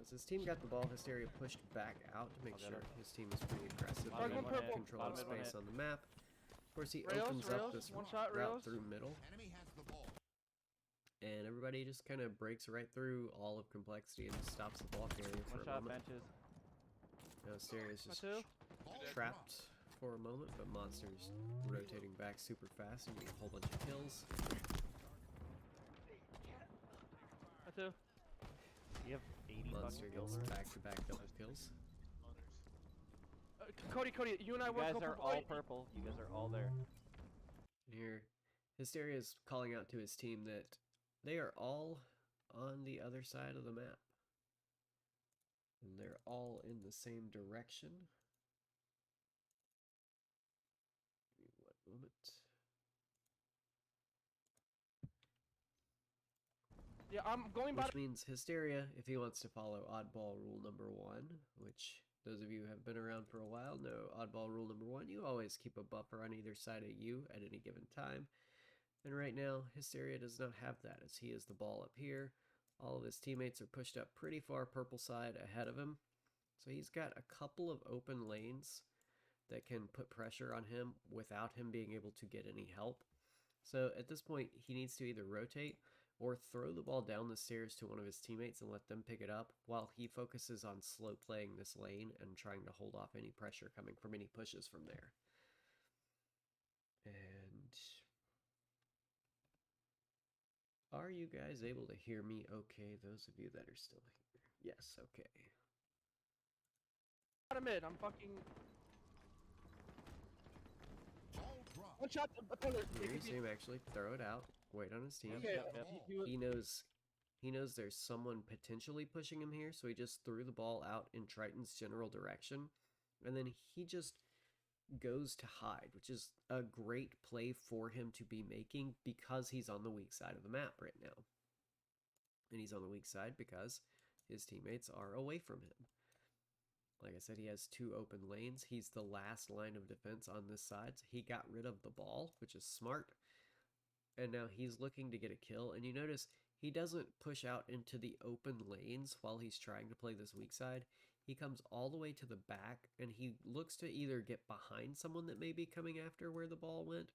As his team got the ball, Hysteria pushed back out to make I'll get sure him. his team was pretty aggressive. Bottom They mid, one hit. controlling Bottom mid, one space hit. on the map. Of course, he Rails, opens rails, up this one shot, route rails. through middle. And everybody just kind of breaks right through all of complexity and stops the ball carrier for One a shot moment. benches. Now Hysteria's just two. trapped for a moment, but Monster's rotating back super fast and getting a whole bunch of kills. Two. You have 80 Monster fucking kills. gets back-to-back double kills. Cody, you and I You work. guys are all purple. You guys are all there. Here, Hysteria is calling out to his team that they are all on the other side of the map. And they're all in the same direction. Give me 1 moment. Yeah, I'm going by. Which means Hysteria, if he wants to follow Oddball rule number 1, which those of you who have been around for a while know Oddball rule number 1, you always keep a buffer on either side of you at any given time. And right now, Hysteria does not have that, as he is the ball up here. All of his teammates are pushed up pretty far purple side ahead of him. So he's got a couple of open lanes that can put pressure on him without him being able to get any help. So at this point, he needs to either rotate or throw the ball down the stairs to one of his teammates and let them pick it up while he focuses on slow playing this lane and trying to hold off any pressure coming from any pushes from there. And are you guys able to hear me okay, those of you that are still here? Yes, okay. Bottom mid. I'm fucking. One shot. A pillar. Here you see him actually throw it out, wait on his team. Okay. Yep. He knows there's someone potentially pushing him here, so he just threw the ball out in Triton's general direction, and then he just goes to hide, which is a great play for him to be making because he's on the weak side of the map right now. And he's on the weak side because his teammates are away from him. Like I said, he has 2 open lanes. He's the last line of defense on this side, so he got rid of the ball, which is smart. And now he's looking to get a kill, and you notice he doesn't push out into the open lanes while he's trying to play this weak side. He comes all the way to the back, and he looks to either get behind someone that may be coming after where the ball went,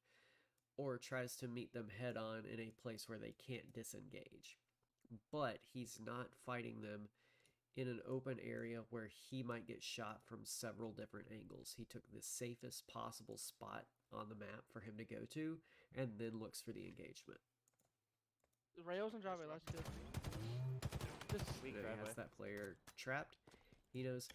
or tries to meet them head on in a place where they can't disengage. But he's not fighting them in an open area where he might get shot from several different angles. He took the safest possible spot on the map for him to go to, and then looks for the engagement. Rails and driveway. Last two. Just You know, he has that player trapped. He knows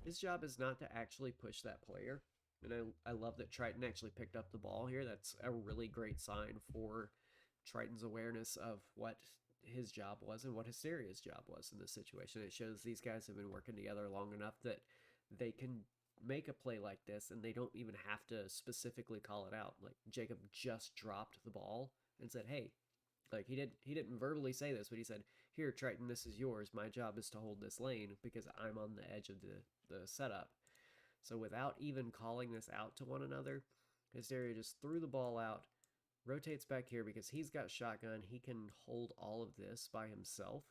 his job is not to actually push that player. And I love that Triton actually picked up the ball here. That's a really great sign for Triton's awareness of what his job was and what Hysteria's job was in this situation. It shows these guys have been working together long enough that they can make a play like this and they don't even have to specifically call it out. Like Jacob just dropped the ball and said, hey, like he didn't verbally say this, but he said, here, Triton, this is yours. My job is to hold this lane because I'm on the edge of the setup. So without even calling this out to one another, Hysteria just threw the ball out, rotates back here because he's got shotgun. He can hold all of this by himself.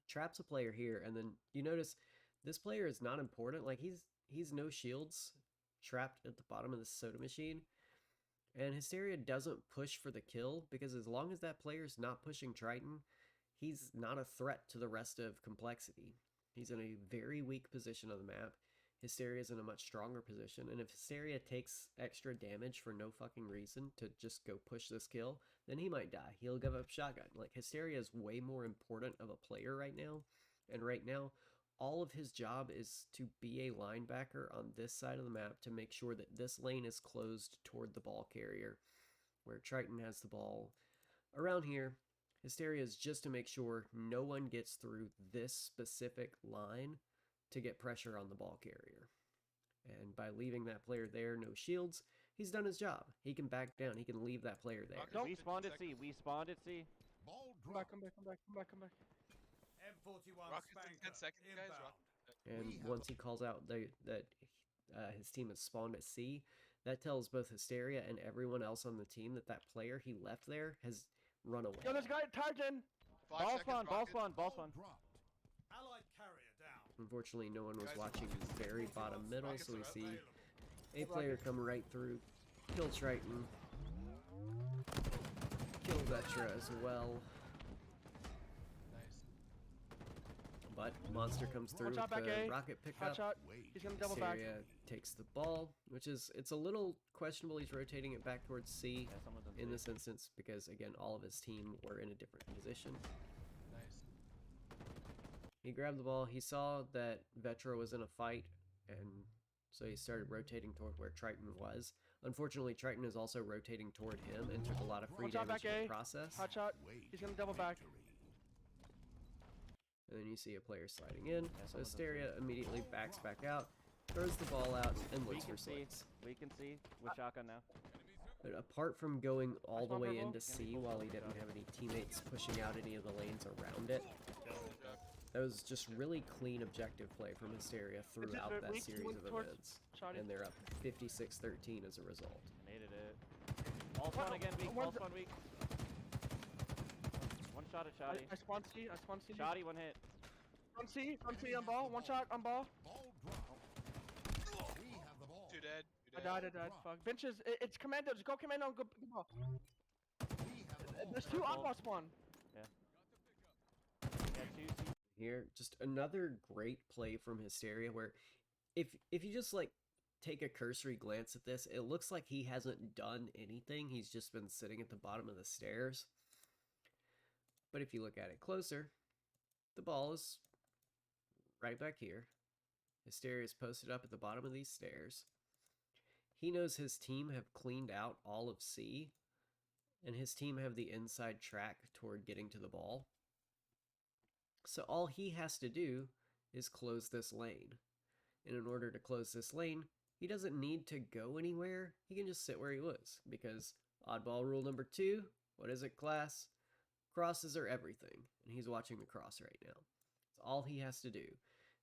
Traps a player here, and then you notice this player is not important. Like he's no shields, trapped at the bottom of the soda machine. And Hysteria doesn't push for the kill because as long as that player's not pushing Triton, he's not a threat to the rest of complexity. He's in a very weak position on the map. Hysteria's in a much stronger position, and if Hysteria takes extra damage for no fucking reason to just go push this kill, then he might die. He'll give up shotgun. Like, Hysteria is way more important of a player right now, and right now, all of his job is to be a linebacker on this side of the map to make sure that this lane is closed toward the ball carrier, where Triton has the ball around here. Hysteria is just to make sure no one gets through this specific line to get pressure on the ball carrier. And by leaving that player there, no shields, he's done his job. He can back down. He can leave that player there. We spawned at C. We spawned at C. come back. M41 Rockets in 10 seconds, guys. And once he calls out that his team has spawned at C, that tells both Hysteria and everyone else on the team that that player he left there has run away. Yo, this guy Tarjan. Ball spawn, ball spawn, ball spawn. Unfortunately, no one was watching the very bottom middle, Rockets so we are up. see a player come right through, kill Triton, kill Vetra as well. Nice. But Monster comes through Watch with out back the A. rocket Hot pickup. shot. He's gonna double back. Hysteria takes the ball, which is, it's a little questionable. He's rotating it back towards C Yeah, someone's on in C. this instance because, again, all of his team were in a different position. Nice. He grabbed the ball. He saw that Vetra was in a fight, and so he started rotating toward where Triton was. Unfortunately, Triton is also rotating toward him and took a lot of free Watch out damage back in the A. process. Hot shot. He's gonna double back. And then you see a player sliding in. So someone's on Hysteria immediately backs back out, throws the ball out, and We looks can for see. slicks. We can see with shotgun now. But apart from going all the spawn way purple. into C while he didn't have any teammates pushing out any of the lanes around it, that was just really clean objective play from Hysteria throughout that weak series of towards events. Shoddy. And they're up 56-13 as a result. Made it. All spawn again, weak. All spawn weak. One shot at Shoddy. I spawn C. I spawn C. Shoddy, one hit. Front C on ball. One shot on ball. Two dead. I died. Fuck. Benches. It's commando. Just go commando and go ball. There's two oddball spawn. Yeah, two C. Here, just another great play from Hysteria where if you just like take a cursory glance at this, it looks like he hasn't done anything. He's just been sitting at the bottom of the stairs. But if you look at it closer, the ball is right back here. Hysteria is posted up at the bottom of these stairs. He knows his team have cleaned out all of C, and his team have the inside track toward getting to the ball. So all he has to do is close this lane. And in order to close this lane, he doesn't need to go anywhere. He can just sit where he was, because oddball rule number 2, what is it, class? Crosses are everything, and he's watching the cross right now. That's all he has to do.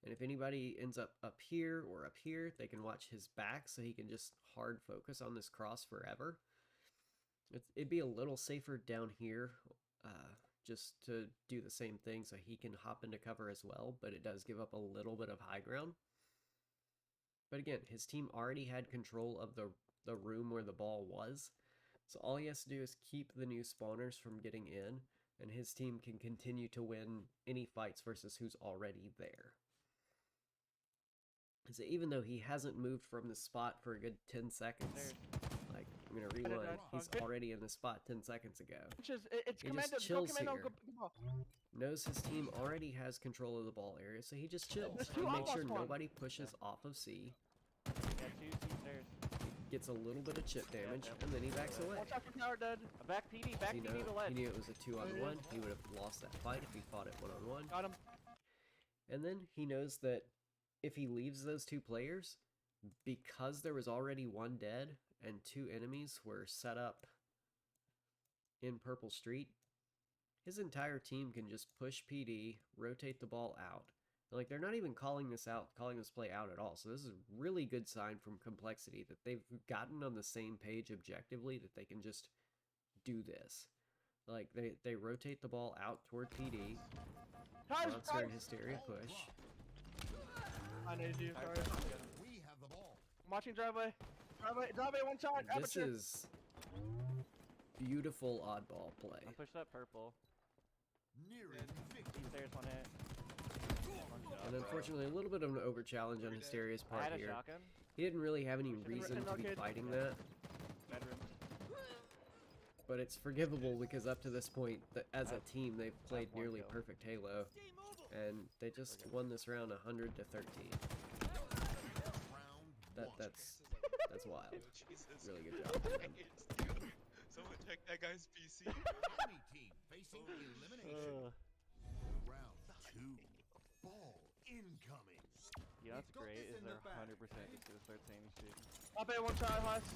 And if anybody ends up here or up here, they can watch his back so he can just hard focus on this cross forever. It'd be a little safer down here just to do the same thing so he can hop into cover as well, but it does give up a little bit of high ground. But again, his team already had control of the room where the ball was, so all he has to do is keep the new spawners from getting in, and his team can continue to win any fights versus who's already there. So even though he hasn't moved from the spot for a good 10 seconds, like, I'm going to rewind, he's already in the spot 10 seconds ago. It's He commando. just Go chills commando. here. Go ball. Knows his team already has control of the ball area, so he just chills. There's He two makes sure oddball spawn. nobody pushes off of C, Yeah, two C stairs. gets a little bit of chip damage, and then he backs away. Watch out for tower dead. Back PD, back He PD to left. knew it was a 2-on-1. He would have lost that fight if he fought it 1-on-1. Got him. And then he knows that if he leaves those two players, because there was already one dead and two enemies were set up in Purple Street, his entire team can just push PD, rotate the ball out. Like, they're not even calling this play out at all. So this is a really good sign from Complexity that they've gotten on the same page objectively that they can just do this. Like, they rotate the ball out toward PD. Monster and Hysteria push. I need you. Sorry. I'm watching driveway. Driveway. One shot. This is beautiful oddball play. I pushed up purple. C stairs, one hit. One shot. And unfortunately, a little bit of an over challenge on Hysteria's I part had a here. shotgun. He didn't really have any reason to be fighting that, Bedroom. but it's forgivable because up to this point, as a team, they've played one nearly kill. perfect Halo, and they just won this round 100-13. That's wild. Jesus. Really good job. by them. Someone check that guy's PC. You know what's great is they're 100% just gonna start saying this shit. Drop A. One shot. Huss.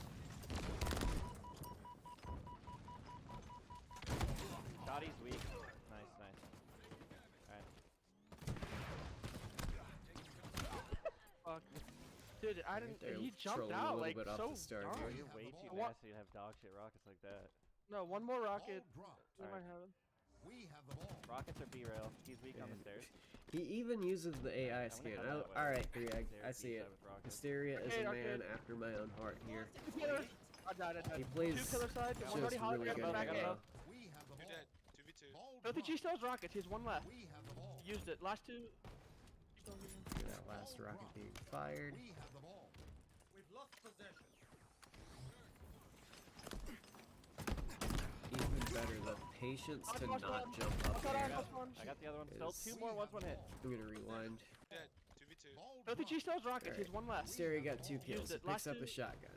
Shoddy's weak. Nice. Alright. Fuck. Dude, I didn't. They're He jumped trolling a out little like bit off so the start dumb. here. You're way too What? nasty to have dog shit rockets like that. No, one more rocket. We Alright. might have him. Rockets are B-rail. He's weak on the stairs. He even uses the AI scan. come that way. Alright, 3-egg. There, I see B it. side with rockets. Hysteria is Arcade, a man arcade. after my own heart here. Killers. I died. He plays Two killer sides. just One's already hot. really good Back at up. Two dead. 2v2. Filthy cheese still has rockets. He has one left. He used it. Last two. Look at that last rocket being fired. Even better, the patience to not jump up there. I got the other one. Still Is- 2 more. One's 1 hit. I'm gonna rewind. Dead. 2v2. Filthy cheese still has rockets. He has one left. Hysteria got 2 kills. He it. picks Last up a two. shotgun.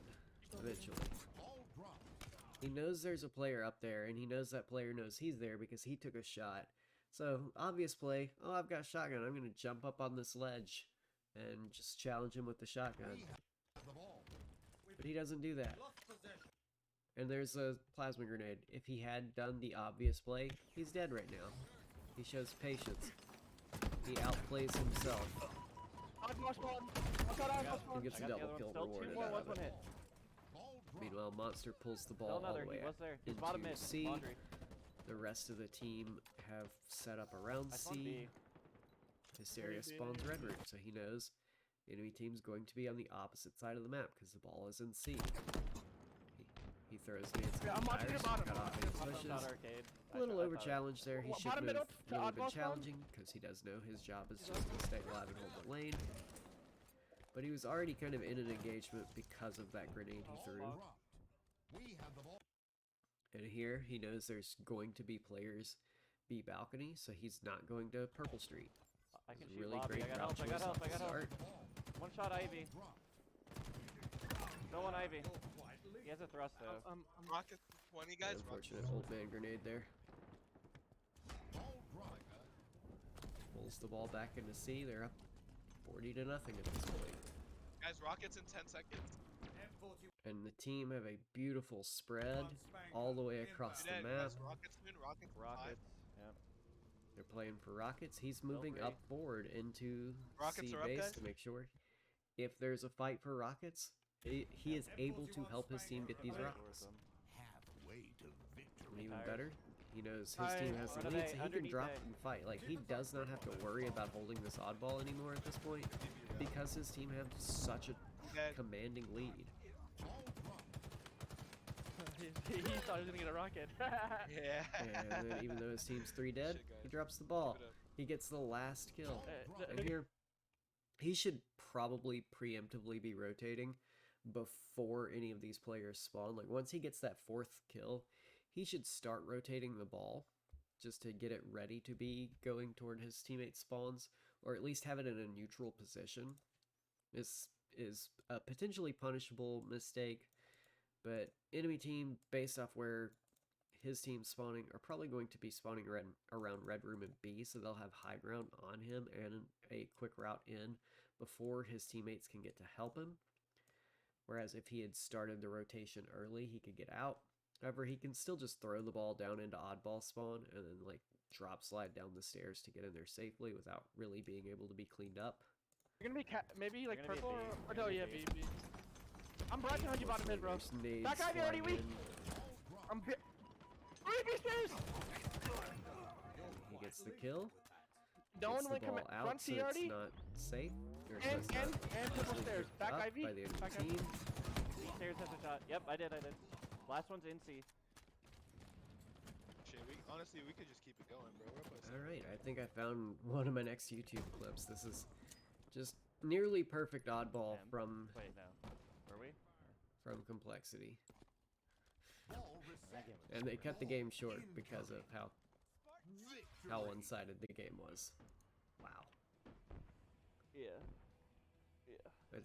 Eventually. He knows there's a player up there, and he knows that player knows he's there because he took a shot. So, obvious play. Oh, I've got a shotgun. I'm going to jump up on this ledge and just challenge him with the shotgun. But he doesn't do that. And there's a plasma grenade. If he had done the obvious play, he's dead right now. He shows patience. He outplays himself. He gets a I got the double other one. kill Still 2 rewarded more. out One's of 1 it. hit. Meanwhile, Monster pulls the Still ball all another. the way He was there. He's bottom into mid. C. Laundry. The rest of the team have set up around I spawned C. B. Hysteria spawns red room, so he knows the enemy team's going to be on the opposite side of the map because the ball is in C. He throws Nancy Yeah, I'm watching fires, your bottom. got off I'm his watching pushes. Not arcade. A little I over thought it- challenged there. He Bottom shouldn't mid have up to really been Oddball spawn? challenging because he does know his job is just to stay alive and hold the lane. But he was already kind of in an engagement because of that grenade he threw. And here, he knows there's going to be players B balcony, so he's not going to Purple Street. I can It's a shoot really lobby. great I got route help. I got choice help. off I got the help. start. One shot Ivy. Still one Ivy. He has a thrust though. Rocket 20 guys. Unfortunate old man grenade there. Pulls the ball back into C. They're up 40-0 at this point. Guys, rockets in 10 seconds. And the team have a beautiful spread all the way across Two the dead. map. Guys, rockets win. Rockets. Rockets. Yep. They're playing for Rockets. He's moving free. up forward into Rockets C are up, base guys? to make sure if there's a fight for Rockets, he is able to help his team get these Right rocks. towards them. And even Tired. better, he knows his team has the Run lead, away, so he can underneath drop A. and fight. Like, he does not have to worry about holding this oddball anymore at this point because his team has such a Dead. commanding lead. He thought he was gonna get a rocket. Yeah. And then even though his team's 3 dead, Shit, guys. he drops the ball. Keep it up. He gets the last kill. Uh, And here, he should probably preemptively be rotating before any of these players spawn. Like, once he gets that 4th kill, he should start rotating the ball just to get it ready to be going toward his teammates' spawns, or at least have it in a neutral position. This is a potentially punishable mistake, but enemy team, based off where his team's spawning, are probably going to be spawning around Red Room and B, so they'll have high ground on him and a quick route in before his teammates can get to help him. Whereas if he had started the rotation early, he could get out. However, he can still just throw the ball down into oddball spawn and then like drop slide down the stairs to get in there safely without really being able to be cleaned up. You're gonna be maybe like You're gonna be purple a B. or You're no, gonna yeah, be B. I'm brought on you bottom mid, bro. There's nades That guy already flying weak. in. I'm bit. Three stairs. He gets the kill. No Gets one the will come ball out, front so C it's already. not safe. Or so And it's not purple easily stairs. picked Back up Ivy. by the enemy Back team. Ivy. Stairs has a shot. Yep, I did. Last one's in C. Shit, honestly, we could just keep it going, bro. We're up by seven. Alright, I think I found one of my next YouTube clips. This is just nearly perfect oddball And- from Wait, no. Were we? Complexity. That game was And they cut the game short because of how one-sided the game was. Wow. Yeah. Yeah.